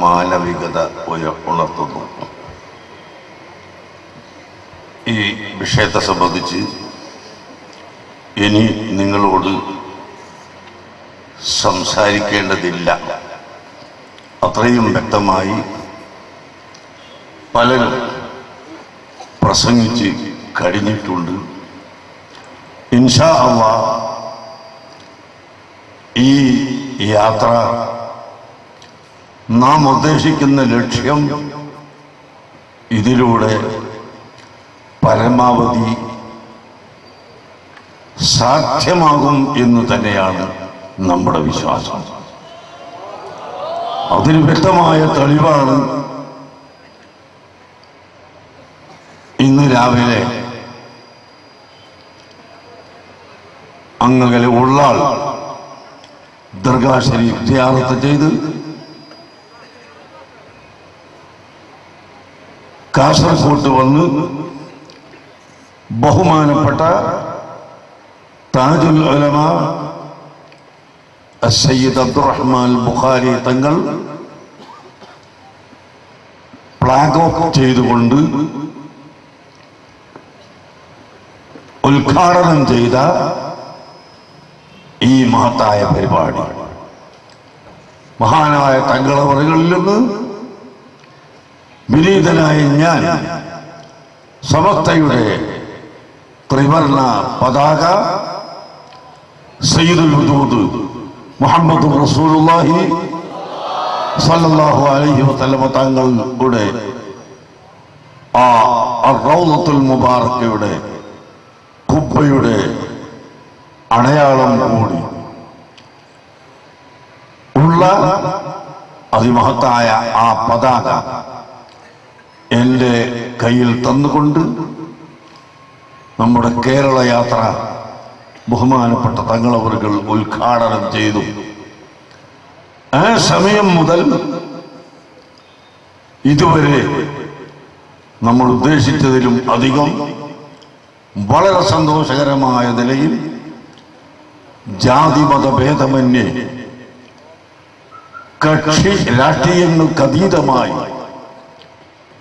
മാനവികത ഉണർത്തുന്നു. ഈ വിഷയത്തെ സംബന്ധിച്ച് ഇനി നിങ്ങളോട് സംസാരിക്കേണ്ടതില്ല. അത്രയും വ്യക്തമായി പലരും പ്രസംഗിച്ച് കഴിഞ്ഞിട്ടുണ്ട്. ഇൻഷാ അല്ലാഹ് ഈ യാത്ര നാം ഉദ്ദേശിക്കുന്ന ലക്ഷ്യം ഇതിലൂടെ പരമാവധി സാധ്യമാകും എന്ന് തന്നെയാണ് നമ്മുടെ വിശ്വാസം. അതിന് വ്യക്തമായ തെളിവാണ് ഇന്ന് രാവിലെ അങ്ങകലെ ഉള്ളാൾ ദർഗാ ശരീഫ് സിയാറത്ത് ചെയ്ത് കാസർഗോഡ് വന്ന് ബഹുമാനപ്പെട്ട താജുൽ ഉലമ സയ്യിദ് അബ്ദുറഹ്മാൻ ബുഖാരി തങ്ങൾ ഫ്ലാഗ് ഓഫ് ചെയ്തുകൊണ്ട് ഉദ്ഘാടനം ചെയ്ത ഈ മഹത്തായ പരിപാടി മഹാനായ തങ്ങളവറുകളിൽ നിന്ന് വിനീതനായ ഞാൻ സമസ്തയുടെ ത്രിവർണ പതാക സയ്യിദുൽ വജൂദ് മുഹമ്മദ് റസൂലുള്ളാഹി സ്വല്ലല്ലാഹു അലൈഹി വസല്ലം തങ്ങളുടെ ആ റൗളത്തുൽ മുബാറക്കയുടെ കുബ്ബയുടെ അടയാളം കൂടി ഉള്ള അതിമഹത്തായ ആ പതാക എൻ്റെ കയ്യിൽ തന്നുകൊണ്ട് നമ്മുടെ കേരള യാത്ര ബഹുമാനപ്പെട്ട തങ്ങളവറുകൾ ഉദ്ഘാടനം ചെയ്തു. ആ സമയം മുതൽ ഇതുവരെ നമ്മൾ ഉദ്ദേശിച്ചതിലും അധികം വളരെ സന്തോഷകരമായ നിലയിൽ ജാതിമതഭേദമന്യേ കക്ഷി രാഷ്ട്രീയങ്ങൾക്കതീതമായി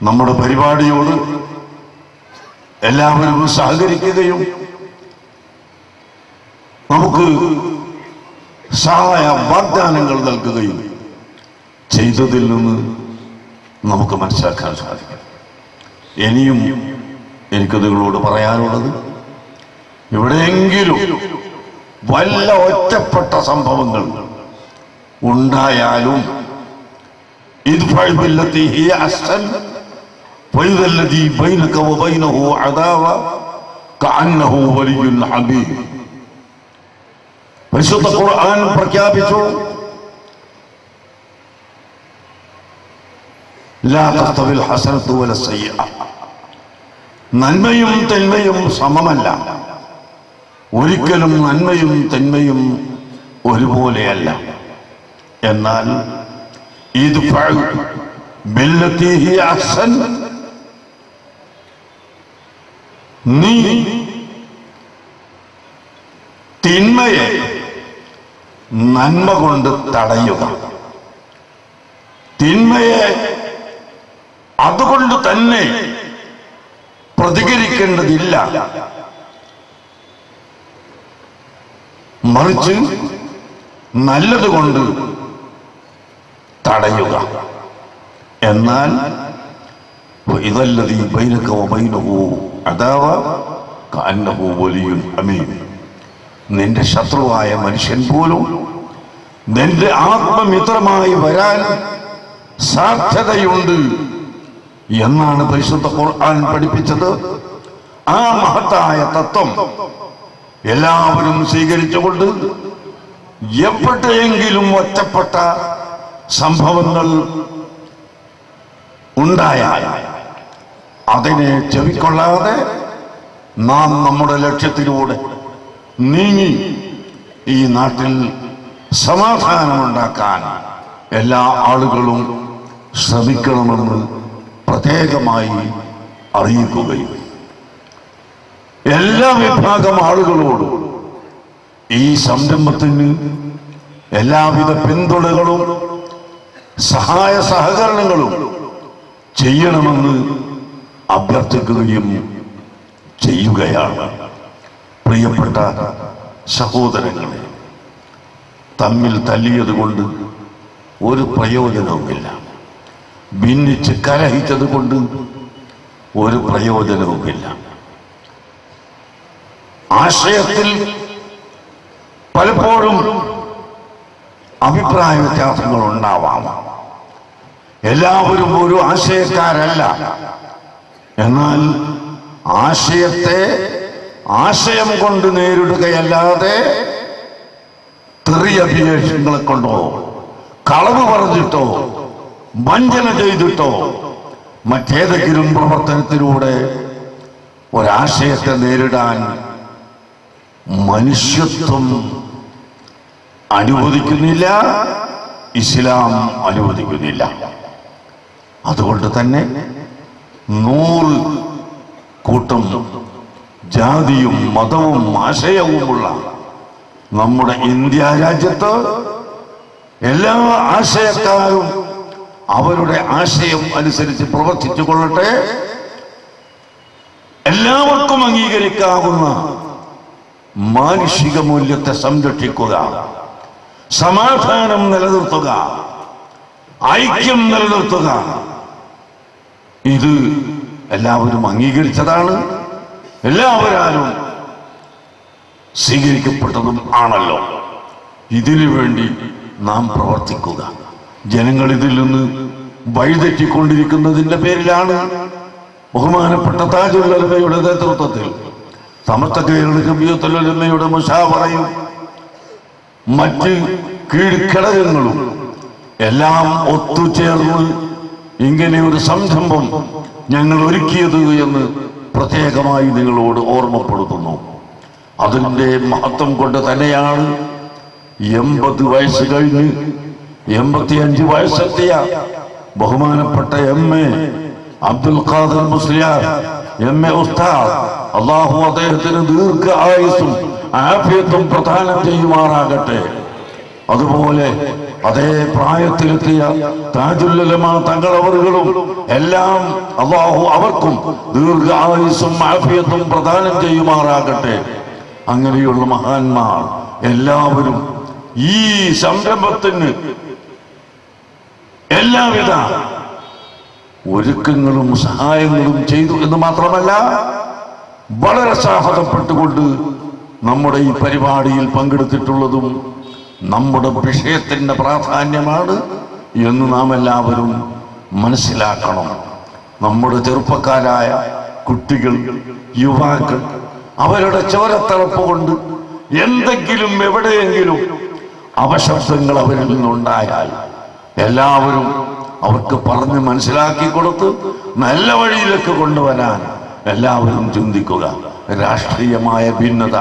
നമ്മുടെ പരിപാടിയോട് എല്ലാവരും സഹകരിക്കുകയും നമുക്ക് സഹായ വാഗ്ദാനങ്ങൾ നൽകുകയും ചെയ്തതിൽ നിന്ന് നമുക്ക് മനസ്സിലാക്കാൻ സാധിക്കും. ഇനിയും എനിക്ക് നിങ്ങളോട് പറയാനുള്ളത്, എവിടെയെങ്കിലും വല്ല ഒറ്റപ്പെട്ട സംഭവങ്ങൾ ഉണ്ടായാലും പരിശുദ്ധ ഖുർആൻ പ്രഖ്യാപിച്ചു, നന്മയും തിന്മയും സമമല്ല. ഒരിക്കലും നന്മയും തിന്മയും ഒരുപോലെയല്ല. എന്നാൽ നീ തിന്മയെ നന്മ കൊണ്ട് തടയുക. തിന്മയെ അതുകൊണ്ട് തന്നെ പ്രതികരിക്കേണ്ടതില്ല, മറിച്ച് നല്ലതുകൊണ്ട് തടയുക. എന്നാൽ ഇതല്ലദീ ബൈനക വബൈനഹു അദാവ കഅന്നഹു വലിയ്യുൻ ഹമീം. നിന്റെ ശത്രുവായ മനുഷ്യൻ പോലും നിന്റെ ആത്മമിത്രമായി വരാൻ സാധ്യതയുണ്ട് എന്നാണ് പരിശുദ്ധ ഖുർആൻ പഠിപ്പിച്ചത്. ആ മഹത്തായ തത്വം എല്ലാവരും സ്വീകരിച്ചുകൊണ്ട് എപ്പോഴെങ്കിലും ഒറ്റപ്പെട്ട സംഭവങ്ങൾ ഉണ്ടായാൽ അതിനെ ചെവിക്കൊള്ളാതെ നാം നമ്മുടെ ലക്ഷ്യത്തിലൂടെ നീങ്ങി ഈ നാട്ടിൽ സമാധാനമുണ്ടാക്കാൻ എല്ലാ ആളുകളും ശ്രമിക്കണമെന്ന് പ്രത്യേകമായി അറിയിക്കുകയും എല്ലാ വിഭാഗം ആളുകളോടും ഈ സംരംഭത്തിന് എല്ലാവിധ പിന്തുണകളും സഹായ സഹകരണങ്ങളും ചെയ്യണമെന്ന് അഭ്യർത്ഥിക്കുകയും ചെയ്യുകയാണ്. പ്രിയപ്പെട്ട സഹോദരങ്ങളെ, തമ്മിൽ തല്ലിയത് കൊണ്ട് ഒരു പ്രയോജനവുമില്ല. ഭിന്നിച്ച് കലഹിച്ചത് കൊണ്ട് ഒരു പ്രയോജനവുമില്ല. ആശയത്തിൽ പലപ്പോഴും അഭിപ്രായ വ്യത്യാസങ്ങൾ ഉണ്ടാവാം. എല്ലാവരും ഒരു ആശയക്കാരല്ല. എന്നാൽ ആശയത്തെ ആശയം കൊണ്ട് നേരിടുകയല്ലാതെ തെറിയഭിലേഷങ്ങളെ കൊണ്ടോ കളവ് പറഞ്ഞിട്ടോ വഞ്ചന ചെയ്തിട്ടോ മറ്റേതെങ്കിലും പ്രവർത്തനത്തിലൂടെ ഒരാശയത്തെ നേരിടാൻ മനുഷ്യത്വം അനുവദിക്കുന്നില്ല, ഇസ്ലാം അനുവദിക്കുന്നില്ല. അതുകൊണ്ട് തന്നെ 100 കൂട്ടം ജാതിയും മതവും ആശയവുമുള്ള നമ്മുടെ ഇന്ത്യ രാജ്യത്ത് എല്ലാ ആശയക്കാരും അവരുടെ ആശയം അനുസരിച്ച് പ്രവർത്തിച്ചു കൊള്ളട്ടെ. എല്ലാവർക്കും അംഗീകരിക്കാവുന്ന മാനുഷിക മൂല്യത്തെ സംരക്ഷിക്കുക, സമാധാനം നിലനിർത്തുക, ഐക്യം നിലനിർത്തുക, ഇത് എല്ലാവരും അംഗീകരിച്ചതാണ്, എല്ലാവരും സ്വീകരിക്കപ്പെട്ടതും ആണല്ലോ. ഇതിനു വേണ്ടി നാം പ്രവർത്തിക്കുക. ജനങ്ങൾ ഇതിൽ നിന്ന് വഴിതെറ്റിക്കൊണ്ടിരിക്കുന്നതിന്റെ പേരിലാണ് ബഹുമാനപ്പെട്ട താജുൽ ഉലമയുടെ നേതൃത്വത്തിൽ സമസ്ത കേരള ജംഇയ്യത്തുൽ ഉലമയുടെ മുശാവറയും മറ്റ് കീഴ്ഘടകങ്ങളും എല്ലാം ഒത്തുചേർന്ന് ഇങ്ങനെ ഒരു സംരംഭം ഞങ്ങൾ ഒരുക്കിയത് എന്ന് പ്രത്യേകമായി നിങ്ങളോട് ഓർമ്മപ്പെടുത്തുന്നു. അതിൻ്റെ മഹത്വം കൊണ്ട് തന്നെയാണ് 80 വയസ്സ് കഴിഞ്ഞ് 85 വയസ്സെത്തിയ ബഹുമാനപ്പെട്ട MA അബ്ദുൽ ഖാദർ മുസ്ലിയാർ MA ഉസ്താദ്, അല്ലാഹു അദ്ദേഹത്തിന് ദീർഘ ആയുസ്സും ആഫിയത്തും പ്രദാനം ചെയ്യുമാറാകട്ടെ. അതുപോലെ അതേ പ്രായത്തിലെത്തിയ താജുൽ ഉലമ തങ്ങളവറുകളും എല്ലാം അല്ലാഹു അവർക്കും ദീർഘ ആയുസ്സും ആഫിയത്തും പ്രദാനം ചെയ്യുമാറാകട്ടെ. അങ്ങനെയുള്ള മഹാന്മാർ എല്ലാവരും ഈ സംരംഭത്തിന് എല്ലാവിധ ഒരുക്കങ്ങളും സഹായങ്ങളും ചെയ്തു എന്ന് മാത്രമല്ല, വളരെ സാഹസപ്പെട്ടുകൊണ്ട് നമ്മുടെ ഈ പരിപാടിയിൽ പങ്കെടുത്തിട്ടുള്ളതും നമ്മുടെ വിഷയത്തിന്റെ പ്രാധാന്യമാണ് എന്ന് നാം എല്ലാവരും മനസ്സിലാക്കണം. നമ്മുടെ ചെറുപ്പക്കാരായ കുട്ടികൾ, യുവാക്കൾ അവരുടെ ചോരത്തളപ്പ് കൊണ്ട് എന്തെങ്കിലും എവിടെയെങ്കിലും അപശബ്ദങ്ങൾ അവരിൽ നിന്നുണ്ടായാൽ എല്ലാവരും അവർക്ക് പറഞ്ഞ് മനസ്സിലാക്കി കൊടുത്ത് നല്ല വഴിയിലേക്ക് കൊണ്ടുവരാൻ എല്ലാവരും ചിന്തിക്കുക. രാഷ്ട്രീയമായ ഭിന്നത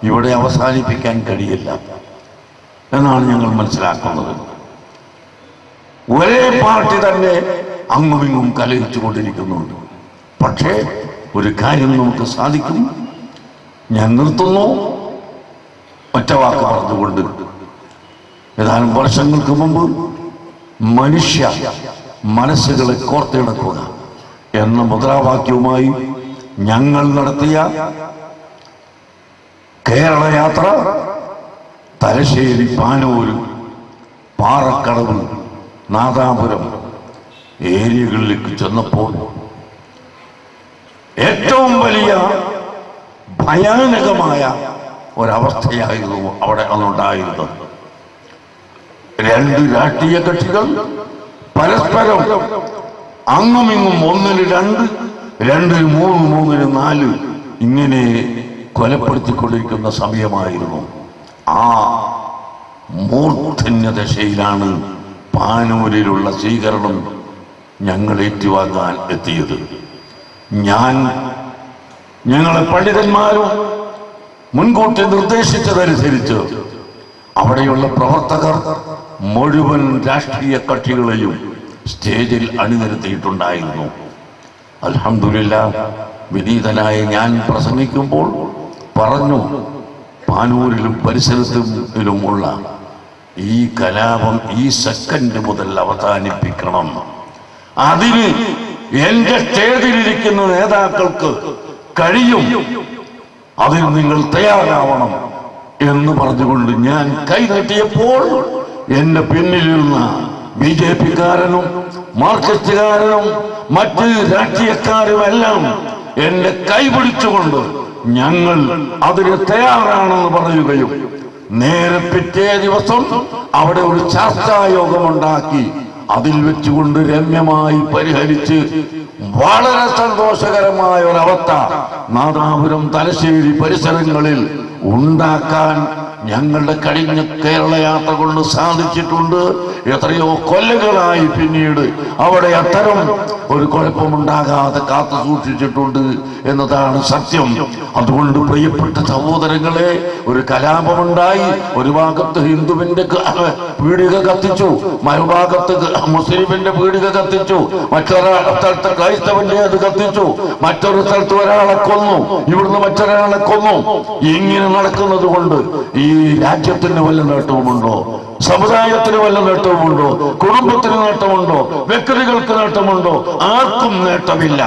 ഇവിടെ അവസാനിപ്പിക്കാൻ കഴിയില്ല എന്നാണ് ഞങ്ങൾ മനസ്സിലാക്കുന്നത്. ഒരേ പാർട്ടി തന്നെ അങ്ങുമിങ്ങും കലഹിച്ചു കൊണ്ടിരിക്കുന്നുണ്ട്. പക്ഷേ ഒരു കാര്യം നമുക്ക് സാധിക്കും. ഞാൻ നിർത്തുന്നു ഒറ്റ വാക്ക് പറഞ്ഞുകൊണ്ട്. ഏതാനും വർഷങ്ങൾക്ക് മുമ്പ് മനുഷ്യ മനസ്സുകളെ കോർത്തിണക്കുക എന്ന മുദ്രാവാക്യവുമായി ഞങ്ങൾ നടത്തിയ കേരള യാത്ര തലശ്ശേരി, പാനൂര്, പാറക്കടവ്, നാദാപുരം ഏരിയകളിലേക്ക് ചെന്നപ്പോൾ ഏറ്റവും വലിയ ഭയാനകമായ ഒരവസ്ഥയായിരുന്നു അവിടെ അന്നുണ്ടായിരുന്നത്. 2 രാഷ്ട്രീയ കക്ഷികൾ പരസ്പരം അങ്ങുമിങ്ങും 1-ന് 2, 2-ന് 3, 3-ന് 4 ഇങ്ങനെ കൊലപ്പെടുത്തിക്കൊണ്ടിരിക്കുന്ന സമയമായിരുന്നു. ആ മൂർധന്യ ദശയിലാണ് പാനൂരിലുള്ള സ്വീകരണം ഞങ്ങൾ ഏറ്റുവാങ്ങാൻ എത്തിയത്. ഞങ്ങളെ പണ്ഡിതന്മാരും മുൻകൂട്ടി നിർദ്ദേശിച്ചതനുസരിച്ച് അവിടെയുള്ള പ്രവർത്തകർ മുഴുവൻ രാഷ്ട്രീയ കക്ഷികളെയും സ്റ്റേജിൽ അണിനിരത്തിയിട്ടുണ്ടായിരുന്നു. അൽഹംദുലില്ലാഹ്, വിനീതനായ ഞാൻ പ്രസംഗിക്കുമ്പോൾ പറഞ്ഞു, പാനൂരിലും പരിസരത്തിലുമുള്ള ഈ കലാപം ഈ സെക്കൻഡ് മുതൽ അവസാനിപ്പിക്കണം. അതിന് എന്റെ സ്റ്റേജിലിരിക്കുന്ന നേതാക്കൾക്ക് കഴിയും, അതിന് നിങ്ങൾ തയ്യാറാവണം എന്ന് പറഞ്ഞുകൊണ്ട് ഞാൻ കൈനീട്ടിയപ്പോൾ എന്റെ പിന്നിലിരുന്ന BJP-കാരനും മാർക്സിസ്റ്റുകാരനും മറ്റ് രാഷ്ട്രീയക്കാരുമെല്ലാം എന്റെ കൈപിടിച്ചുകൊണ്ട് ഞങ്ങൾ അതിന് തയ്യാറാണെന്ന് പറയുകയും നേരെ പിറ്റേ ദിവസം അവിടെ ഒരു ചർച്ചായോഗമുണ്ടാക്കി അതിൽ വെച്ചുകൊണ്ട് രമ്യമായി പരിഹരിച്ച് വളരെ സന്തോഷകരമായ ഒരവസ്ഥ നാദാപുരം തലശ്ശേരി പരിസരങ്ങളിൽ ഉണ്ടാക്കാൻ ഞങ്ങളുടെ കഴിഞ്ഞ കേരള യാത്ര കൊണ്ട് സാധിച്ചിട്ടുണ്ട്. എത്രയോ കൊല്ലങ്ങളായി പിന്നീട് അവിടെ അത്തരം ഒരു കുഴപ്പമുണ്ടാകാതെ കാത്തു സൂക്ഷിച്ചിട്ടുണ്ട് എന്നതാണ് സത്യം. അതുകൊണ്ട് പ്രിയപ്പെട്ട സഹോദരങ്ങളെ, ഒരു കലാപമുണ്ടായി. ഒരു ഭാഗത്ത് ഹിന്ദുവിന്റെ പീടിക കത്തിച്ചു, മറുഭാഗത്ത് മുസ്ലിമിന്റെ പീടിക കത്തിച്ചു, മറ്റൊരു സ്ഥലത്ത് ക്രൈസ്തവന്റെ അത് കത്തിച്ചു, മറ്റൊരു സ്ഥലത്ത് ഒരാളെ കൊന്നു, ഇവിടുന്ന് മറ്റൊരാളെ കൊന്നു. ഇങ്ങനെ നടക്കുന്നത് കൊണ്ട് ഈ രാജ്യത്തിന് വല്ല നേട്ടവുമുണ്ടോ? സമുദായത്തിന് വല്ല നേട്ടവുമുണ്ടോ? കുടുംബത്തിന് നേട്ടമുണ്ടോ? വ്യക്തികൾക്ക് നേട്ടമുണ്ടോ? ആർക്കും നേട്ടമില്ല,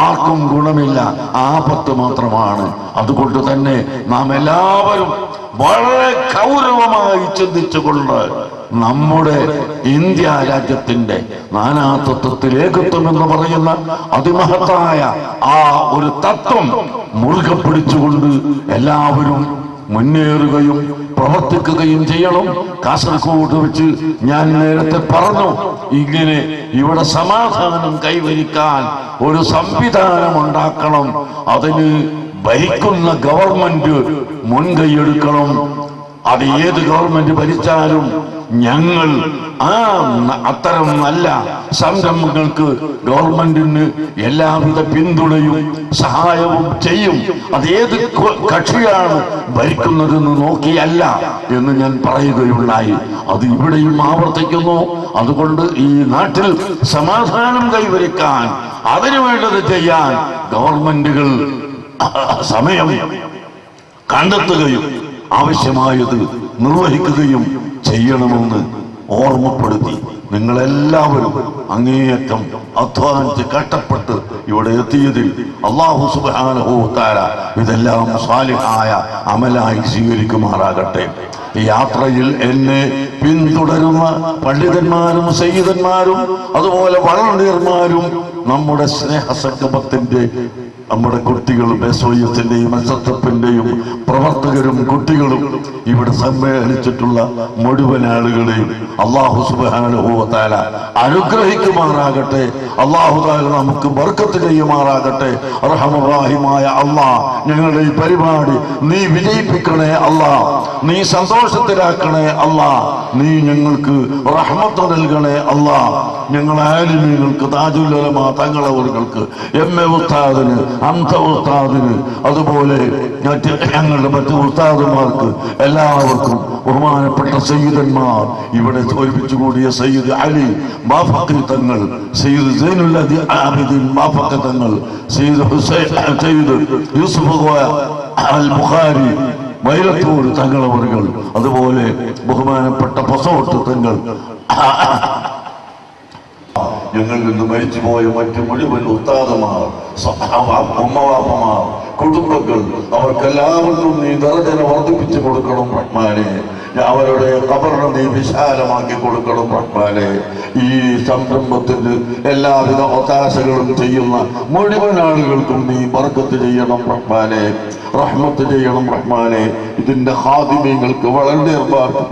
ആർക്കും ഗുണമില്ല, ആപത്ത് മാത്രമാണ്. അതുകൊണ്ട് തന്നെ നാം എല്ലാവരും വളരെ ഗൗരവമായി ചിന്തിച്ചുകൊണ്ട് നമ്മുടെ ഇന്ത്യ രാജ്യത്തിന്റെ നാനാത്വത്തിൽ ഏകത്വം എന്ന് പറയുന്ന അതിമഹത്തായ ആ ഒരു തത്വം മുറുകെ പിടിച്ചുകൊണ്ട് എല്ലാവരും മുന്നേറുകയും പ്രവർത്തിക്കുകയും ചെയ്യണം. കാസർഗോഡ് വെച്ച് ഞാൻ നേരത്തെ പറഞ്ഞു, ഇങ്ങനെ ഇവിടെ സമാധാനം കൈവരിക്കാൻ ഒരു സംവിധാനം ഉണ്ടാക്കണം. അതിന് ഭരിക്കുന്ന ഗവൺമെന്റ് മുൻകൈയെടുക്കണം. അത് ഏത് ഗവൺമെന്റ് ഭരിച്ചാലും ഞങ്ങൾ അത്തരം നല്ല സംരംഭങ്ങൾക്ക് ഗവൺമെന്റിന് എല്ലാവിധ പിന്തുണയും സഹായവും ചെയ്യും. അത് ഏത് കക്ഷിയാണ് ഭരിക്കുന്നതെന്ന് നോക്കിയല്ല എന്ന് ഞാൻ പറയുകയുണ്ടായി. അത് ഇവിടെയും ആവർത്തിക്കുന്നു. അതുകൊണ്ട് ഈ നാട്ടിൽ സമാധാനം കൈവരിക്കാൻ അതിനു വേണ്ടത് ചെയ്യാൻ ഗവൺമെന്റുകൾ സമയം കണ്ടെത്തുകയും ആവശ്യമായത് നിർവഹിക്കുകയും ചെയ്യണമെന്ന് ഓർമ്മപ്പെടുത്തി നിങ്ങളെല്ലാവരും അങ്ങേയറ്റം അധ്വാനിച്ച് കഷ്ടപ്പെട്ട് ഇവിടെ എത്തിയതിൽ അല്ലാഹു സുബ്ഹാനഹു വ തആല ഇതെല്ലാം സാലിഹായ അമലായി സ്വീകരിക്കുമാറാകട്ടെ. ഈ യാത്രയിൽ എന്നെ പിന്തുടരുന്ന പണ്ഡിതന്മാരും സയ്യിദന്മാരും അതുപോലെ വളണ്ടിയർമാരും നമ്മുടെ സ്നേഹസംഗമത്തിന്റെ നമ്മുടെ കുട്ടികളും SOS-ന്റെയും SSF-ന്റെയും പ്രവർത്തകരും കുട്ടികളും ഇവിടെ സമ്മേളിച്ചിട്ടുള്ള മുഴുവൻ ആളുകളെയും അല്ലാഹു സുബ്ഹാനഹു വ തആല അനുഗ്രഹിക്കുമാറാകട്ടെ. അല്ലാഹു തആല നമുക്ക് ബർക്കത്ത് ചെയ്യുമാറാകട്ടെ. അർഹമർ റഹീമായ അല്ലാഹ്, ഞങ്ങളുടെ ഈ പരിപാടി നീ വിജയിപ്പിക്കണേ അല്ലാഹ്, നീ സന്തോഷത്തിലാക്കണേ അല്ലാഹ്, നീ ഞങ്ങൾക്ക് റഹ്മത്ത് നൽകണേ അല്ലാഹ്. ഞങ്ങളെ ആലിമീങ്ങൾക്ക്, താജുൽ ഉലമാ തങ്ങളവർക്ക്, MA ഉസ്താദിന്, അംസ ഉസ്താദിന്, അതുപോലെ ഞങ്ങളുടെ മറ്റു ഉസ്താദുമാർക്ക് എല്ലാവർക്കും, ബഹുമാനപ്പെട്ട സയ്യിദന്മാർ, ഇവിടെ ഒരുമിച്ച് കൂടിയ സയ്യിദ് അലി ബാഫഖി തങ്ങൾ, സയ്യിദ് സൈനുൽ ആബിദീൻ ബാഫഖി തങ്ങൾ, സയ്യിദ് യൂസുഫ് അൽ ബുഖാരി വൈലത്തൂർ തങ്ങളവറുകൾ, അതുപോലെ ബഹുമാനപ്പെട്ട പൊസോട്ട് തങ്ങൾ, ഞങ്ങളിൽ നിന്ന് മരിച്ചുപോയ മറ്റു മുഴുവൻ ഉസ്താദുമാർ, ഉമ്മവാപ്പമാർ, കുടുംബങ്ങൾ, അവർക്കെല്ലാവർക്കും നീ ദർജന വർദ്ധിപ്പിച്ചു കൊടുക്കണം റഹ്മാനെ. അവരുടെ ഖബറിനെ നീ വിശാലമാക്കി കൊടുക്കണം റഹ്മാനെ. ഈ സംരംഭത്തിന് എല്ലാവിധ ഒത്താശകളും ചെയ്യുന്ന മുഴുവൻ ആളുകൾക്കും നീ ബർക്കത്ത് ചെയ്യണം റഹ്മാനെ, റഹ്മത്ത് ചെയ്യണം റഹ്മാനെ. ഇതിന്റെ ഖാദിമീങ്ങൾക്ക് വളണ്ടിയർമാർക്ക്